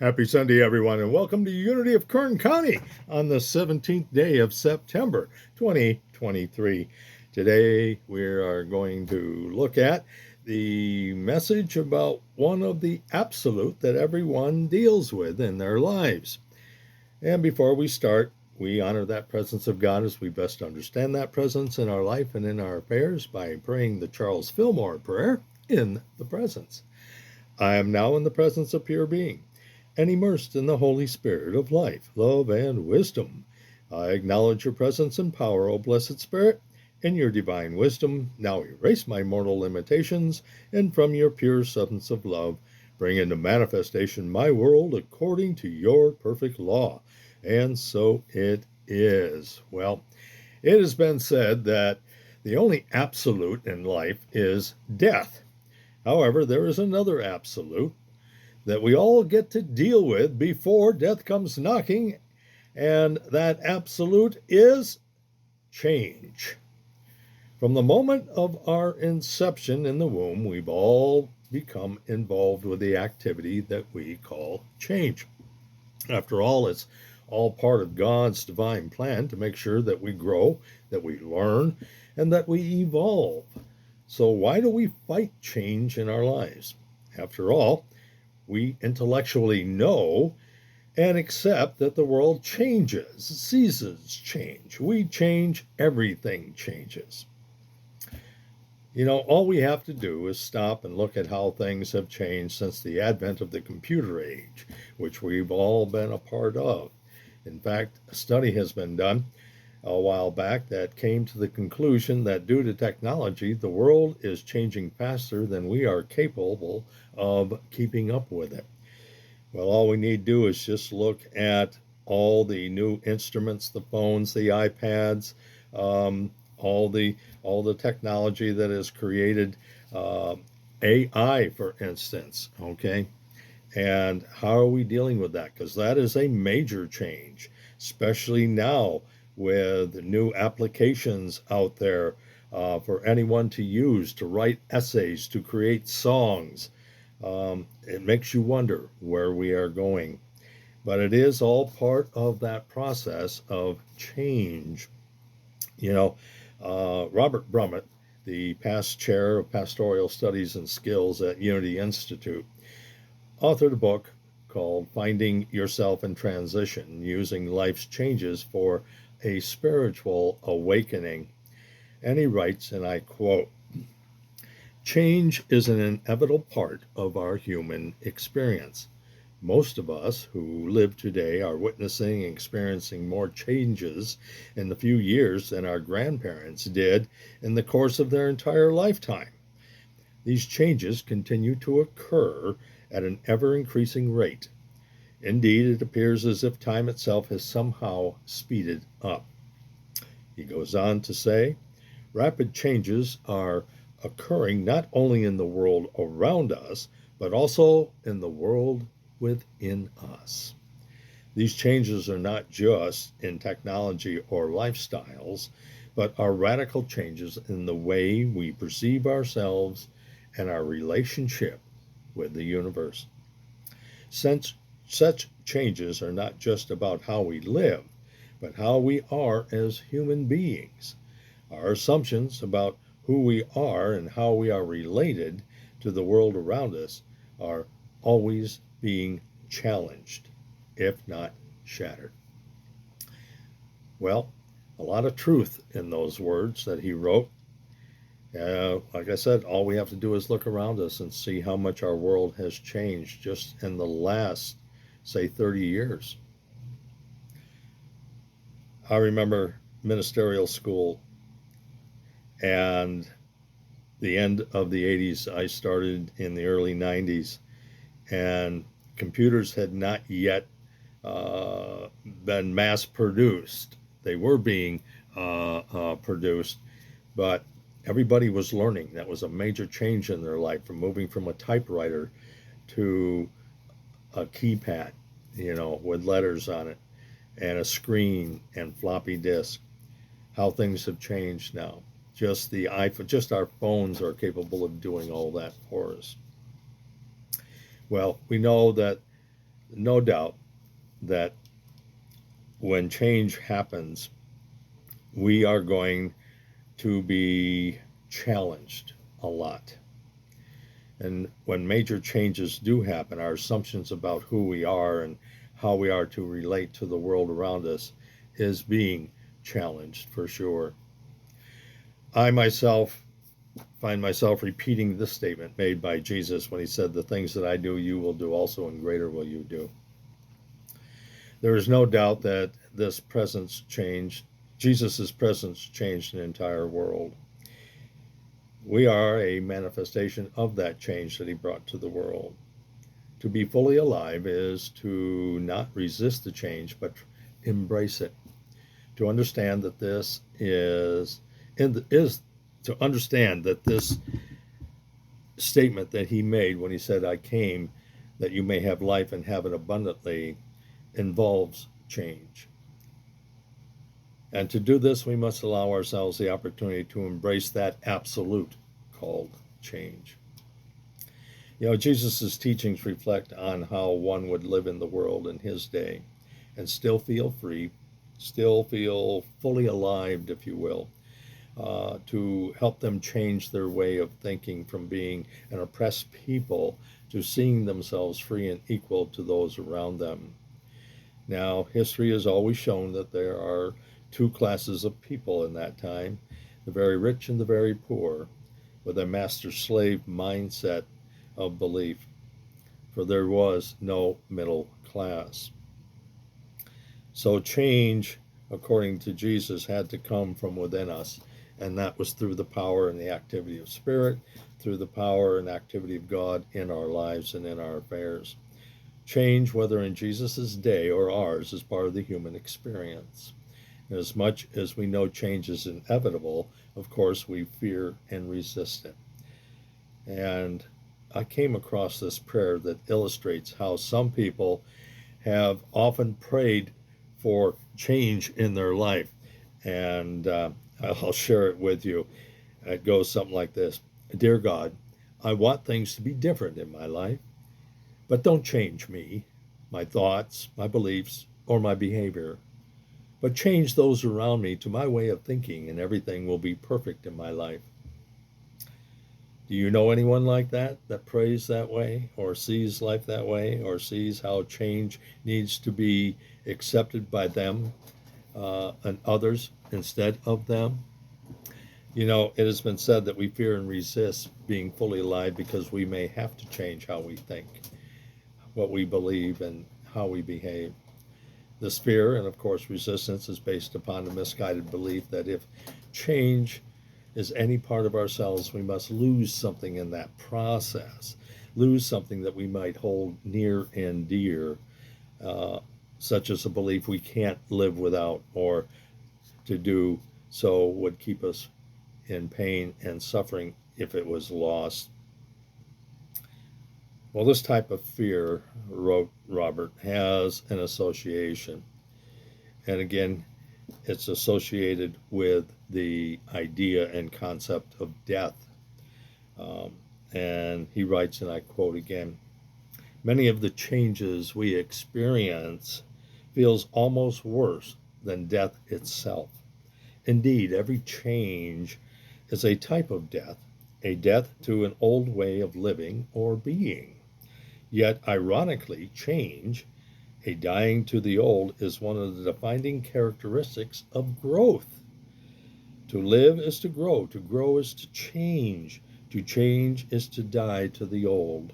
Happy Sunday, everyone, and welcome to Unity of Kern County on the 17th day of September 2023. Today, we are going to look at the message about one of the absolute that everyone deals with in their lives. And before we start, we honor that presence of God as we best understand that presence in our life and in our affairs by praying the Charles Fillmore prayer in the presence. I am now in the presence of pure being and immersed in the Holy Spirit of life, love, and wisdom. I acknowledge your presence and power, O blessed Spirit. In your divine wisdom, now erase my mortal limitations, and from your pure substance of love, bring into manifestation my world according to your perfect law. And so it is. Well, it has been said that the only absolute in life is death. However, there is another absolute that we all get to deal with before death comes knocking, and that absolute is change. From the moment of our inception in the womb, we've all become involved with the activity that we call change. After all, it's all part of God's divine plan to make sure that we grow, that we learn, and that we evolve. So, why do we fight change in our lives? After all, we intellectually know and accept that the world changes, seasons change. We change, everything changes. All we have to do is stop and look at how things have changed since the advent of the computer age, which we've all been a part of. In fact, a study has been done a while back that came to the conclusion that due to technology, the world is changing faster than we are capable of keeping up with it. Well, all we need to do is just look at all the new instruments, the phones, the iPads, um, all the technology that is created, uh, AI, for instance. Okay, and how are we dealing with that? Because that is a major change, especially now with new applications out there for anyone to use to write essays, to create songs. It makes you wonder where we are going. But it is all part of that process of change. Robert Brummett, the past chair of pastoral studies and skills at Unity Institute, authored a book called Finding Yourself in Transition, Using Life's Changes for a Spiritual Awakening. And he writes, and I quote, change is an inevitable part of our human experience. Most of us who live today are witnessing and experiencing more changes in the few years than our grandparents did in the course of their entire lifetime. These changes continue to occur at an ever increasing rate. Indeed, it appears as if time itself has somehow speeded up. He goes on to say, rapid changes are occurring not only in the world around us, but also in the world within us. These changes are not just in technology or lifestyles, but are radical changes in the way we perceive ourselves and our relationship with the universe. Since such changes are not just about how we live, but how we are as human beings. Our assumptions about who we are and how we are related to the world around us are always being challenged, if not shattered. Well, a lot of truth in those words that he wrote. Like I said, all we have to do is look around us and see how much our world has changed just in the last, say, 30 years. I remember ministerial school and the end of the 80s. I started in the early 90s, and computers had not yet been mass produced. They were being produced, but everybody was learning. That was a major change in their life, from moving from a typewriter to a keypad, with letters on it and a screen and floppy disk. How things have changed now. Just the iPhone, just our phones are capable of doing all that for us. Well, we know that No doubt that when change happens, we are going to be challenged a lot. And when major changes do happen, our assumptions about who we are and how we are to relate to the world around us is being challenged for sure. I myself find myself repeating this statement made by Jesus when he said, "The things that I do, you will do also, and greater will you do." There is no doubt that this presence changed, Jesus' presence changed an entire world. We are a manifestation of that change that he brought to the world. To be fully alive is to not resist the change, but embrace it. To understand that this is to understand that this statement that he made when he said, "I came that you may have life and have it abundantly," involves change. And to do this, we must allow ourselves the opportunity to embrace that absolute called change. You know, Jesus' teachings reflect on how one would live in the world in his day and still feel free, still feel fully alive, if you will, to help them change their way of thinking from being an oppressed people to seeing themselves free and equal to those around them. Now, history has always shown that there are two classes of people in that time, the very rich and the very poor, with a master slave mindset of belief, for there was no middle class. So, change, according to Jesus, had to come from within us, and that was through the power and the activity of Spirit, through the power and activity of God in our lives and in our affairs. Change, whether in Jesus' day or ours, is part of the human experience. And as much as we know change is inevitable, of course, we fear and resist it. And I came across this prayer that illustrates how some people have often prayed for change in their life. And I'll share it with you. It goes something like this: Dear God, I want things to be different in my life, but don't change me, my thoughts, my beliefs, or my behavior. But change those around me to my way of thinking, and everything will be perfect in my life. Do you know anyone like that, that prays that way, or sees life that way, or sees how change needs to be accepted by them and others instead of them? You know, it has been said that we fear and resist being fully alive because we may have to change how we think, what we believe, and how we behave. This fear and, of course, resistance is based upon the misguided belief that if change is any part of ourselves, we must lose something in that process, lose something that we might hold near and dear, uh, such as a belief we can't live without, or to do so would keep us in pain and suffering if it was lost. Well, this type of fear, wrote Robert, has an association. And again, it's associated with the idea and concept of death. Um, and he writes, and I quote again, "Many of the changes we experience feels almost worse than death itself. Indeed, every change is a type of death, a death to an old way of living or being. Yet, ironically, change, a dying to the old, is one of the defining characteristics of growth. To live is to grow is to change is to die to the old.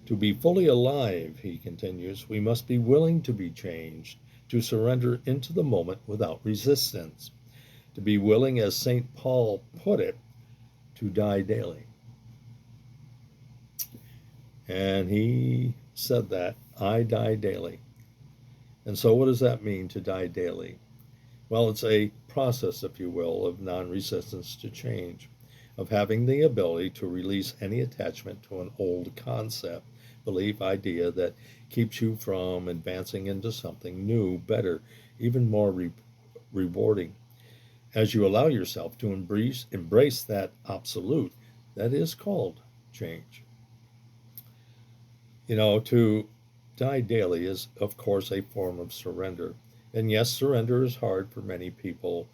To be fully alive," he continues, "we must be willing to be changed, to surrender into the moment without resistance, to be willing, as St. Paul put it, to die daily." And he said that, I die daily. And so, what does that mean, to die daily? Well, it's a process, if you will, of non resistance to change, of having the ability to release any attachment to an old concept, belief, idea that keeps you from advancing into something new, better, even more rewarding. As you allow yourself to embrace that absolute, that is called change. You know, to die daily is, of course, a form of surrender. And yes, surrender is hard for many people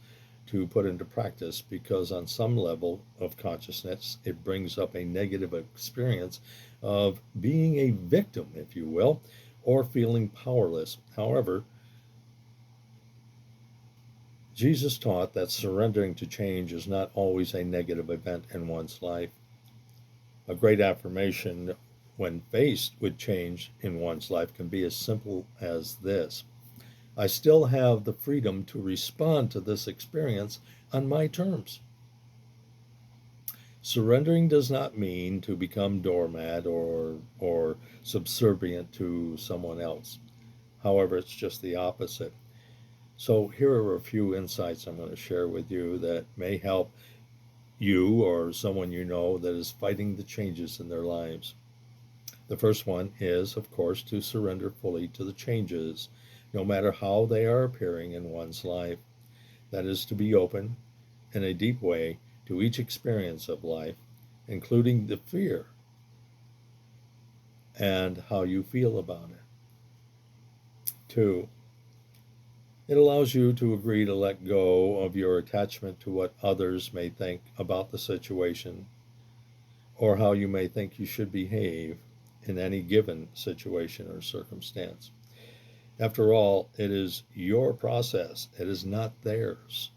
to put into practice because, on some level of consciousness, it brings up a negative experience of being a victim, if you will, or feeling powerless. However, Jesus taught that surrendering to change is not always a negative event in one's life. A great affirmation when faced with change in one's life can be as simple as this: I still have the freedom to respond to this experience on my terms. Surrendering does not mean to become doormat or subservient to someone else. However, it's just the opposite. So here are a few insights I'm going to share with you that may help you or someone you know that is fighting the changes in their lives. The first one is, of course, to surrender fully to the changes, no matter how they are appearing in one's life. That is to be open in a deep way to each experience of life, including the fear and how you feel about it. Two, it allows you to agree to let go of your attachment to what others may think about the situation or how you may think you should behave in any given situation or circumstance. After all, it is your process, it is not theirs.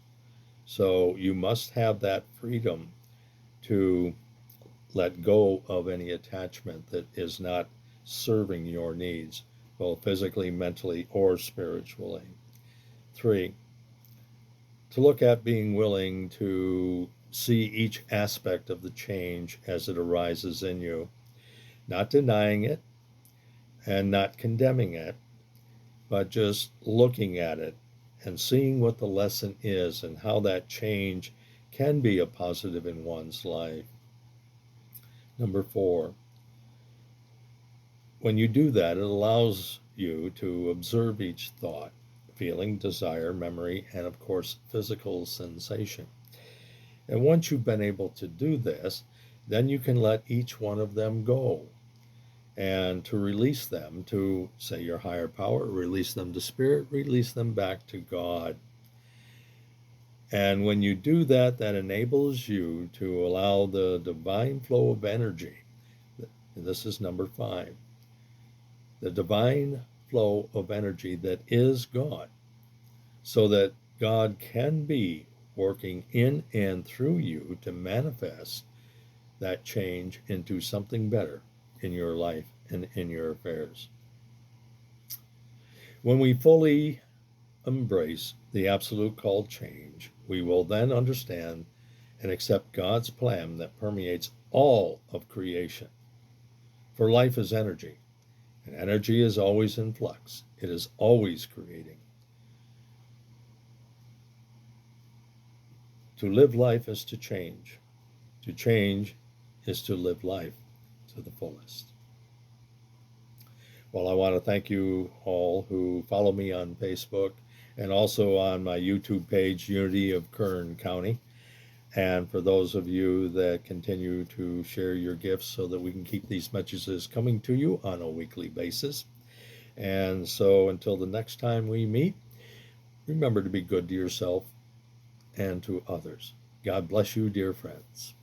So you must have that freedom to let go of any attachment that is not serving your needs, both physically, mentally, or spiritually. Three, to look at being willing to see each aspect of the change as it arises in you, not denying it and not condemning it, but just looking at it and seeing what the lesson is and how that change can be a positive in one's life. Number four, when you do that, it allows you to observe each thought, feeling, desire, memory, and of course, physical sensation. And once you've been able to do this, then you can let each one of them go and to release them to, say, your higher power, release them to spirit, release them back to God. And when you do that, that enables you to allow the divine flow of energy. And this is number five. The divine flow of energy that is God, so that God can be working in and through you to manifest that change into something better in your life and in your affairs. When we fully embrace the absolute called change, we will then understand and accept God's plan that permeates all of creation. For life is energy, and energy is always in flux. It is always creating. To live life is to change. To change is to live life to the fullest. Well, I want to thank you all who follow me on Facebook and also on my YouTube page, Unity of Kern County. And for those of you that continue to share your gifts so that we can keep these messages coming to you on a weekly basis. And so until the next time we meet, remember to be good to yourself and to others. God bless you, dear friends.